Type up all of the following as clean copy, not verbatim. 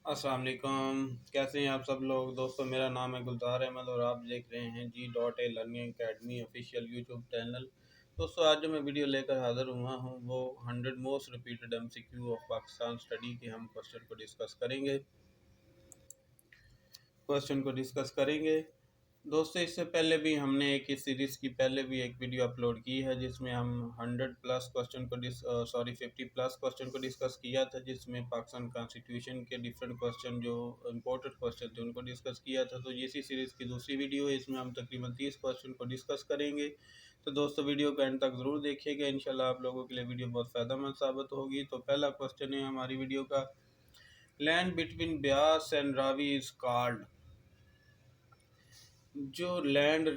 अस्सलाम वालेकुम। कैसे हैं आप सब लोग। दोस्तों, मेरा नाम है गुलजार अहमद और आप देख रहे हैं G.A learning academy official YouTube channel. दोस्तों, आज जो मैं वीडियो लेकर हाज़िर हुआ हूँ वो 100 most repeated MCQ of Pakistan study के हम क्वेश्चन को डिस्कस करेंगे। दोस्तों, इससे पहले भी हमने एक इस सीरीज़ की पहले भी एक वीडियो अपलोड की है जिसमें हम 100 प्लस क्वेश्चन को 50 प्लस क्वेश्चन को डिस्कस किया था, जिसमें पाकिस्तान कॉन्स्टिट्यूशन के डिफरेंट क्वेश्चन जो इम्पोर्टेंट क्वेश्चन थे उनको डिस्कस किया था। तो इसी सीरीज़ की दूसरी वीडियो है, इसमें हम तकरीबन 30 क्वेश्चन को डिस्कस करेंगे। तो दोस्तों, वीडियो को एंड तक ज़रूर देखिएगा, इंशाल्लाह आप लोगों के लिए वीडियो बहुत फ़ायदेमंद साबित होगी। तो पहला क्वेश्चन है हमारी वीडियो का, land between Beas and Ravi is called. जो land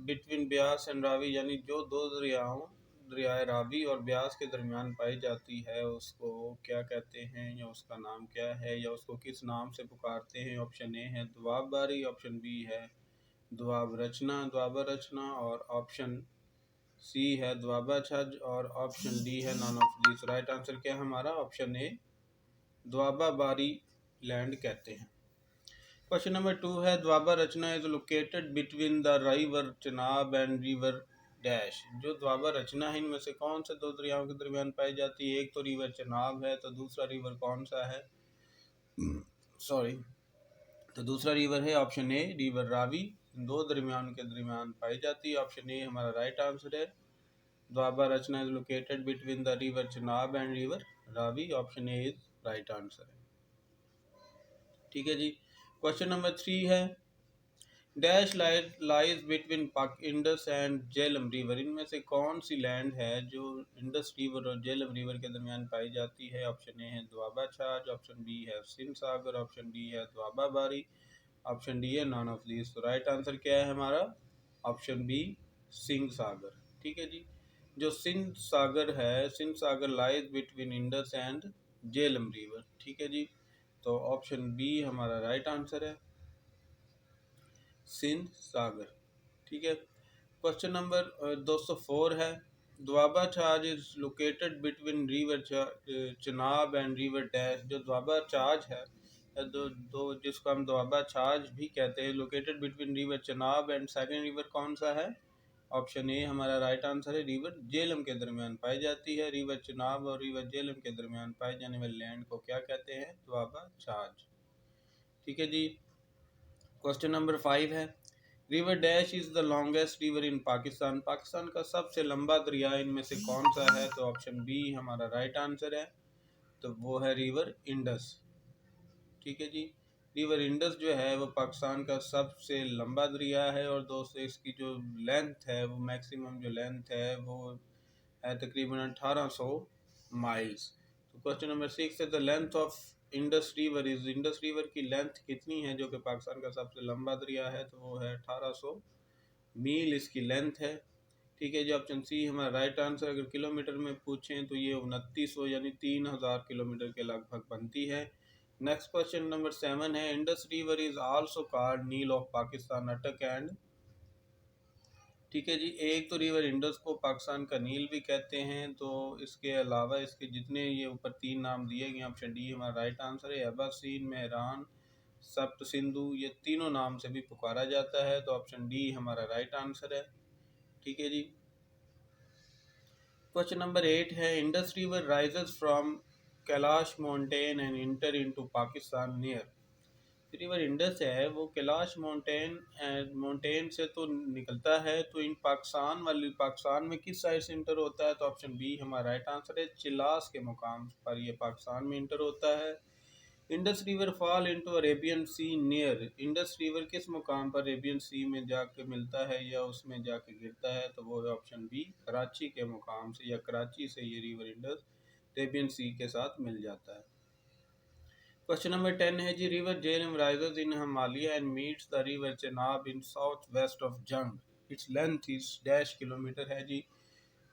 between Beas and Ravi यानी जो दो दरियाए रावी और ब्यास के दरमियान पाई जाती है उसको क्या कहते हैं, या उसका नाम क्या है, या उसको किस नाम से पुकारते हैं। ऑप्शन ए है दुआब बारी, ऑप्शन बी है द्वाबा रचना, और ऑप्शन सी है द्वाबा छज, और ऑप्शन डी है none of this. Right answer क्या है हमारा? ऑप्शन ए द्वाबा बारी लैंड कहते हैं। क्वेश्चन नंबर 2 है, Doaba Rachna is located between the river Chenab and river dash. जो द्वाबा रचना है इनमें से कौन से दो दरियाओं के दरमियान पाई जाती है? एक तो रिवर चनाब है, तो दूसरा रिवर कौन सा है? सॉरी, तो दूसरा रिवर है ऑप्शन ए रिवर रावी। दो दरमियान के दरमियान पाई जाती है। ऑप्शन ए हमारा राइट आंसर है। Doaba Rachna is located between the river Chenab and river Ravi. Option A is right answer है। ठीक है जी। क्वेश्चन नंबर 3 है, dash lies between Indus and Jhelum river. इनमें से कौन सी लैंड है जो इंडस रिवर और झेलम रिवर के दरमियान पाई जाती है? ऑप्शन ए है द्वाबा छाज, ऑप्शन बी है सिंध सागर, ऑप्शन डी है द्वाबा बारी, ऑप्शन डी है नॉन ऑफ दिस। तो राइट आंसर क्या है हमारा? Option B Sindh Sagar. ठीक है जी। जो सिंध सागर है, Sindh Sagar lies between Indus and Jhelum river. ठीक है जी। तो ऑप्शन बी हमारा राइट आंसर है, सिंध सागर। ठीक है। क्वेश्चन नंबर 204 है, Doaba Chaj is located between river Chenab and river dash. जो द्वाबा छाज है, जिसको हम द्वाबा छाज भी कहते हैं, located between river Chenab and second river कौन सा है? ऑप्शन ए हमारा राइट आंसर है, रिवर झेलम के दरमियान पाई जाती है। रिवर चनाब और रिवर झेलम के दरमियान पाए जाने वाले लैंड को क्या कहते हैं? द्वाबा छाज। ठीक है जी। क्वेश्चन नंबर 5 है, river dash is the longest river in Pakistan. Pakistan का सबसे लंबा दरिया इनमें से कौन सा है? तो ऑप्शन बी हमारा राइट आंसर है, तो वो है रिवर इंडस। ठीक है जी। रिवर इंडस जो है वो पाकिस्तान का सबसे लंबा दरिया है, और दोस्तों इसकी जो लेंथ है, वो मैक्सिमम जो लेंथ है वो है तकरीबन 1800 माइल्स। तो क्वेश्चन नंबर 6 है, the length of Indus river is. Indus river की लेंथ कितनी है जो कि पाकिस्तान का सबसे लंबा दरिया है? तो वो है 1800 मील इसकी लेंथ है। ठीक है जी। ऑप्शन सी हमारा राइट आंसर। अगर किलोमीटर में पूछें तो ये 2900 यानी 3000 किलोमीटर के लगभग बनती है। नेक्स्ट क्वेश्चन नंबर 7 है, Indus river is also called Nile of Pakistan, Attock and. ठीक है जी। एक तो रिवर इंडस को पाकिस्तान का नील भी कहते हैं, तो इसके अलावा इसके जितने ये ऊपर तीन नाम दिए गए, ऑप्शन डी हमारा राइट आंसर है। अब्बासीन, मेहरान, सप्त सिंधु, ये तीनों नाम से भी पुकारा जाता है, तो ऑप्शन डी हमारा राइट आंसर है। ठीक है जी। क्वेश्चन नंबर 8 है, Indus river rises from Kailash mountain and inter into Pakistan near. River Indus है वो कैलाश माउंटेन से तो निकलता है, तो इन पाकिस्तान में किस साइड से इंटर होता है? तो ऑप्शन बी हमारा राइट आंसर है, चिलास के मुकाम पर ये पाकिस्तान में इंटर होता है। Indus river fall into Arabian sea near. Indus river किस मुकाम पर अरेबियन सी में जाके मिलता है या उसमें जाके गिरता है? तो वो है ऑप्शन बी, कराची के मुकाम से, या कराची से ये रिवर इंडस अरेबियन सी के साथ मिल जाता है। क्वेश्चन नंबर 10 है जी, river Jhelum rises in Himalaya and meets the river Chenab in south west of Jhang, its length is dash kilometer है जी।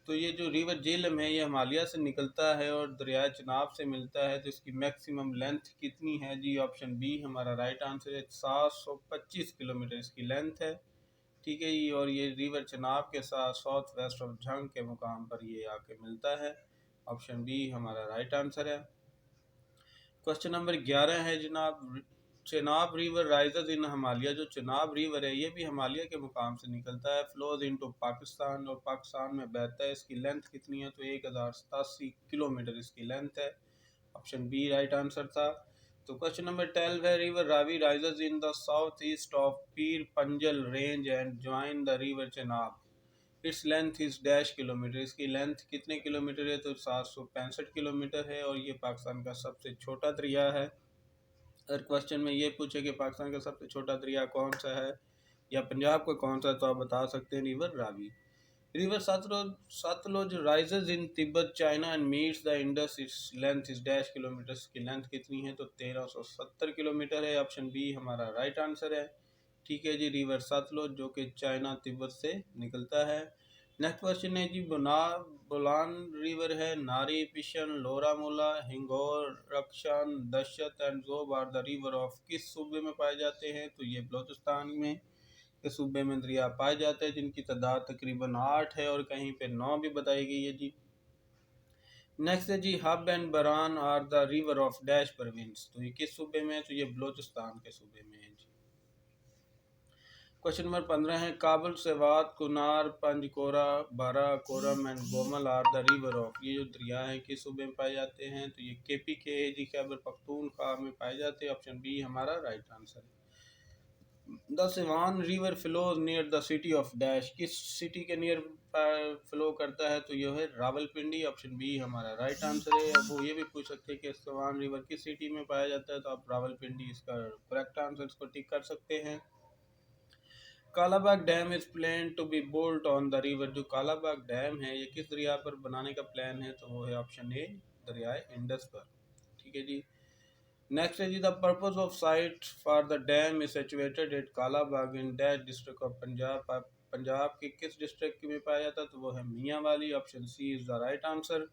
तो ये जो रिवर झेलम है ये हिमालय से निकलता है और दरिया चनाब से मिलता है, तो इसकी मैक्सिमम लेंथ कितनी है जी? ऑप्शन बी हमारा राइट आंसर है, 725 किलोमीटर इसकी लेंथ है। ठीक है जी। और ये रिवर चनाब के साथ साउथ वेस्ट ऑफ जंग के मुकाम पर ये आके मिलता है। ऑप्शन बी हमारा राइट आंसर है। क्वेश्चन नंबर 11 है जनाब, Chenab river rises in Himalaya. जो चेनाब रिवर है ये भी हिमालय के मुकाम से निकलता है, फ्लोज इनटू पाकिस्तान और पाकिस्तान में बहता है। इसकी लेंथ कितनी है? तो 1087 किलोमीटर इसकी लेंथ है। ऑप्शन बी राइट आंसर था। तो क्वेश्चन नंबर 12 है, river Ravi rises in the south east of Pir Panjal range and join the river Chenab. Its length is dash kilometer. इसकी लेंथ कितने किलोमीटर है? तो 765 किलोमीटर है और ये पाकिस्तान का सबसे छोटा दरिया है। अगर क्वेश्चन में ये पूछे कि पाकिस्तान का सबसे छोटा दरिया कौन सा है या पंजाब का कौन सा है, तो आप बता सकते हैं river Ravi. River Sutlej rises in Tibet China and meets the Indus. Its length is dash kilometre. की लेंथ कितनी है? तो 1370 किलोमीटर है। ऑप्शन बी हमारा राइट आंसर है। ठीक है जी, रिवर सतलुज जो कि चाइना तिब्बत से निकलता है। नेक्स्ट क्वेश्चन है जी, बोलान रिवर है, Nari Pishin Loramula Hingol Rakhshan Dasht and Zhob are the river of किस सूबे में पाए जाते हैं? तो ये बलोचिस्तान में के सूबे में दरिया पाए जाते हैं जिनकी तादाद तकरीबन 8 है और कहीं पे 9 भी बताई गई है जी। नेक्स्ट है जी, Hub and Baran are the river of dash province. तो ये किस सूबे में है? तो ये बलोचिस्तान के सूबे में है जी। क्वेश्चन नंबर 15 है, काबुल सेवात Kunar Panjkora Bara Kurram and Gomal are the river of. ये जो दरिया हैं किस सूबे में पाए जाते हैं? तो ये केपी के है जी, खैबर पख्तूनख्वा में पाए जाते हैं। ऑप्शन बी हमारा राइट आंसर है। The Siwan river flows near the city of dash. किस सिटी के नियर फ्लो करता है? तो यह है रावलपिंडी। ऑप्शन बी हमारा राइट आंसर है। अब वो ये भी पूछ सकते हैं कि सिवान रिवर किस सिटी में पाया जाता है, तो आप रावलपिंडी इसका करेक्ट आंसर इसको टिक कर सकते हैं। Kalabagh dam is plan to be built on the river. जो कालाबाग डैम है ये किस दरिया पर बनाने का प्लान है? तो वो है ऑप्शन ए दरियाए इंडस पर। ठीक है जी। नेक्स्ट है जी, the purpose of site for the dam is situated at Kalabagh in that district of Punjab. Punjab के किस डिस्ट्रिक्ट में पाया जाता है? तो वो है Mianwali. Option C is the right answer.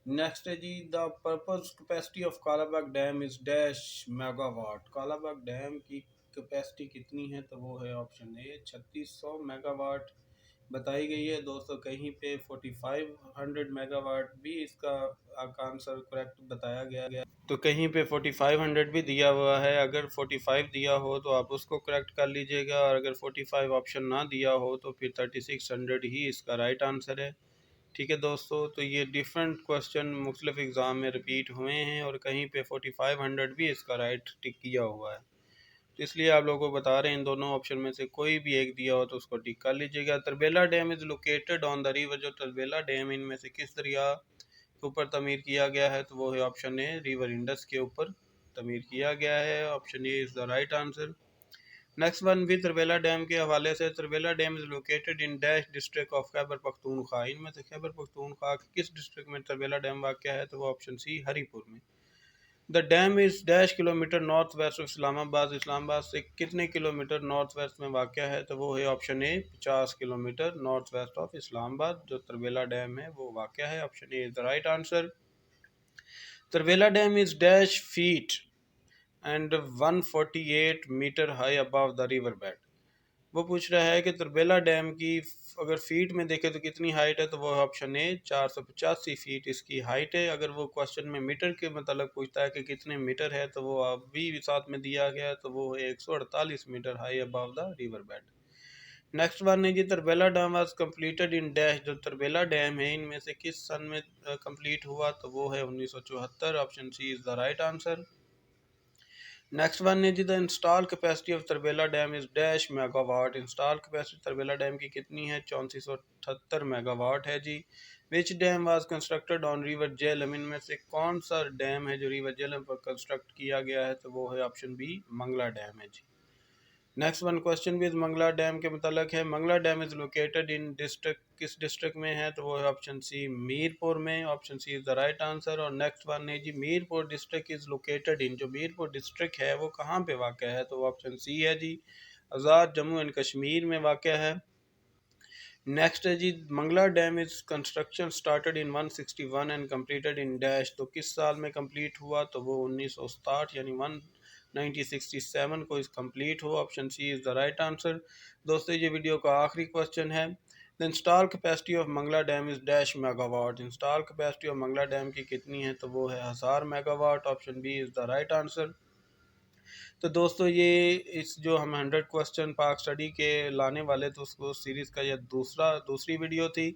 Next है जी, the purpose capacity of Kalabagh dam is dash megawatt. Kalabagh dam की कैपेसिटी कितनी है? तो वो है ऑप्शन ए 3600 मेगावाट बताई गई है दोस्तों। कहीं पे 4500 मेगावाट भी इसका आंसर करेक्ट बताया गया तो कहीं पे 4500 भी दिया हुआ है। अगर 45 दिया हो तो आप उसको करेक्ट कर लीजिएगा और अगर 45 ऑप्शन ना दिया हो तो फिर 3600 ही इसका राइट आंसर है। ठीक है दोस्तों, तो ये डिफरेंट क्वेश्चन मुख्तलिफ एग्ज़ाम में रिपीट हुए हैं और कहीं पे 4500 भी इसका राइट टिक किया हुआ है, तो इसलिए आप लोगों को बता रहे हैं इन दोनों ऑप्शन में से कोई भी एक दिया हो तो उसको टिक कर लीजिएगा। Tarbela dam is located on the river. जो तरबेला डैम इनमें से किस दरिया के ऊपर तमीर किया गया है? तो वो है ऑप्शन ए रिवर इंडस के ऊपर तमीर किया गया है। Option A is the right answer. Next one भी तरबेला डैम के हवाले से, Tarbela dam is located in dash district of Khyber Pakhtunkhwa. इनमें से खैबर पख्तूनख्वा के किस डिस्ट्रिक्ट में तरबेला डैम वाक़ है? तो वो ऑप्शन सी हरीपुर में। The dam is dash kilometre north west of Islamabad. Islamabad से कितने किलोमीटर नॉर्थ वेस्ट में वाक़ है? तो वो है option A 50 kilometre north west of Islamabad जो तरबेला डैम है वो वाक़ है। Option A is the right answer. Tarbela dam is dash feet and 148 metre high above the river bed. वो पूछ रहा है कि तरबेला डैम की अगर फीट में देखें तो कितनी हाइट है? तो वो ऑप्शन ए 485 फीट इसकी हाइट है। अगर वो क्वेश्चन में मीटर के मतलब पूछता है कि कितने मीटर है तो वो अभी साथ में दिया गया है, तो वो है 148 metre high above the river bed. Next one है जी, Tarbela dam was completed in dash. जो तरबेला डैम है इनमें से किस सन में कंप्लीट हुआ? तो वो है 1974। Option C is the right answer. Next one है जी, the install capacity of Tarbela dam is dash megawatt. Install capacity Tarbela dam की कितनी है? 3478 मेगावाट है जी। Which dam was constructed on river Jhelum. इनमें से कौन सा डैम है जो रिवर झेलम पर कंस्ट्रक्ट किया गया है? तो वो है ऑप्शन बी मंगला डैम है जी। नेक्स्ट वन क्वेश्चन भी मंगला डैम के मतलब है। Mangla dam is located in district, किस डिस्ट्रिक्ट में है? तो वो है ऑप्शन सी मीरपुर में। Option C is the right answer. और नेक्स्ट वन है जी, Mirpur district is located in. जो मीरपुर डिस्ट्रिक्ट है वो कहाँ पे वाक़ है? तो ऑप्शन सी है जी आज़ाद जम्मू एंड कश्मीर में वाक़ है। नेक्स्ट है जी, Mangla dam is construction started in 161 and completed in dash. तो किस साल में कंप्लीट हुआ? तो वो 1967 यानी 1967 को इस कंप्लीट हुआ। Option C is the right answer. दोस्तों ये वीडियो का आखिरी क्वेश्चन है। The install capacity of Mangla dam is dash megawatt. Install capacity of Mangla dam की कितनी है, तो वो है 1000 megawatt. Option B is the right answer. तो दोस्तों ये इस जो हम 100 क्वेश्चन पाक स्टडी के लाने वाले थे उसको सीरीज़ का यह दूसरी वीडियो थी।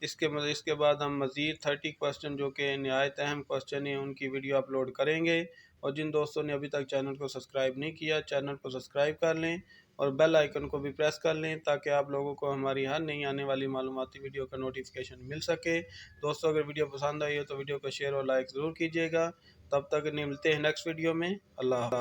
इसके बाद हम मज़ीद 30 क्वेश्चन जो कि नहायत अहम क्वेश्चन हैं उनकी वीडियो अपलोड करेंगे। और जिन दोस्तों ने अभी तक चैनल को सब्सक्राइब नहीं किया, चैनल को सब्सक्राइब कर लें और बेल आइकन को भी प्रेस कर लें ताकि आप लोगों को हमारी हर नई आने वाली मालूमाती वीडियो का नोटिफिकेशन मिल सके। दोस्तों अगर वीडियो पसंद आई हो तो वीडियो को शेयर और लाइक ज़रूर कीजिएगा। तब तक मिलते हैं नेक्स्ट वीडियो में। अल्लाह।